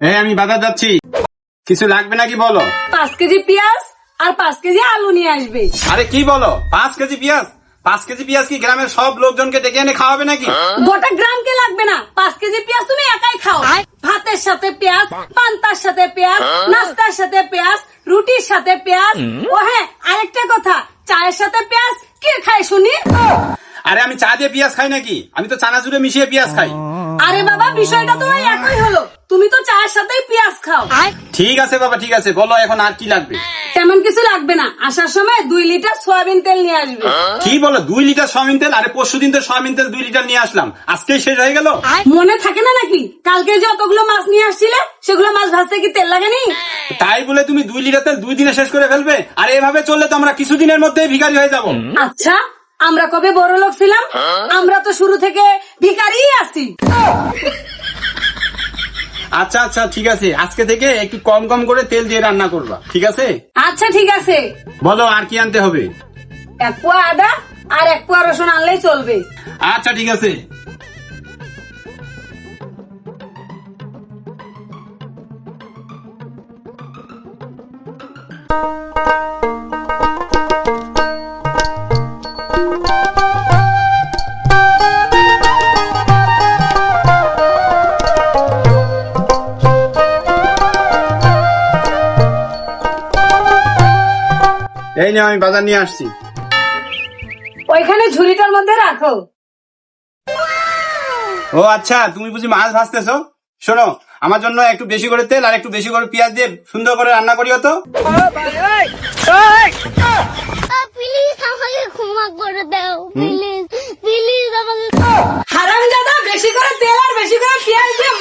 এই আমি বাজার যাচ্ছি, কিছু লাগবে নাকি বলো। 5 কেজি পেঁয়াজ আর 5 কেজি আলু নিয়ে আসবে। আরে কি বলো, 5 কেজি পেঁয়াজ? 5 কেজি পেঁয়াজ কি গ্রামের সব লোকজনকে ডেকে এনে খাওয়াবে নাকি? গোটা গ্রামকে লাগবে না, 5 কেজি পেঁয়াজ তুমি একাই খাও। ভাতের সাথে পেঁয়াজ, পান্তার সাথে পেঁয়াজ, নাস্তার সাথে পেঁয়াজ, রুটির সাথে পেঁয়াজ। ও হ্যাঁ, আরেকটা কথা, চায়ের সাথে পেঁয়াজ কে খায় শুনি? আরে আমি চা দিয়ে পেঁয়াজ খাই নাকি? আমি তো চানাচুরে মিশিয়ে পেঁয়াজ খাই। আরে বাবা, বিষয়টা তো ওই একই হলো, তুমি তো চায়ের সাথেই পেঁয়াজ খাও। ঠিক আছে বাবা, ঠিক আছে, বলো এখন আর কি লাগবে? তেমন কিছু লাগবে না, আসার সময় 2 লিটার সয়াবিন তেল নিয়ে আসবে। কি বলো, 2 লিটার সয়াবিন তেল? আরে পরশুদিন তো সয়াবিন তেল 2 লিটার নিয়ে আসলাম, আজকেই শেষ হয়ে গেল। মনে থাকে না নাকি কালকে যতগুলো মাছ নিয়ে আসছিলে সেগুলো মাছ ভাজতে কি তেল লাগেনি? তাই বলে তুমি 2 লিটার তেল 2 দিনে শেষ করে ফেলবে? আর এভাবে চললে তো আমরা কিছুদিনের মধ্যেই ভিখারি হয়ে যাব। আচ্ছা, আমরা কবে বড় লোক ছিলাম? আমরা তো শুরু থেকে ভিখারি আছি। আচ্ছা আচ্ছা ঠিক আছে, আজকে থেকে একটু কম কম করে তেল দিয়ে রান্না করবা, ঠিক আছে? আচ্ছা ঠিক আছে, বলো আর কি আনতে হবে? 1 পোয়া আদা আর 1 পোয়া রসুন আনলেই চলবে। আচ্ছা ঠিক আছে। এই নিয়ে আমি বাজার নিয়ে আসছি। ওইখানে ঝুড়িটার মধ্যে রাখো। ও আচ্ছা, তুমি বুঝি মাছ ভাজতেছো? শোনো, আমার জন্য একটু বেশি করে তেল আর একটু বেশি করে পেঁয়াজ দিয়ে সুন্দর করে রান্না করিও তো। প্লিজ আমাকে ক্ষমা করে দাও, প্লিজ প্লিজ আমাকে। হারামজাদা, বেশি করে তেল আর বেশি করে পেঁয়াজ দিয়ে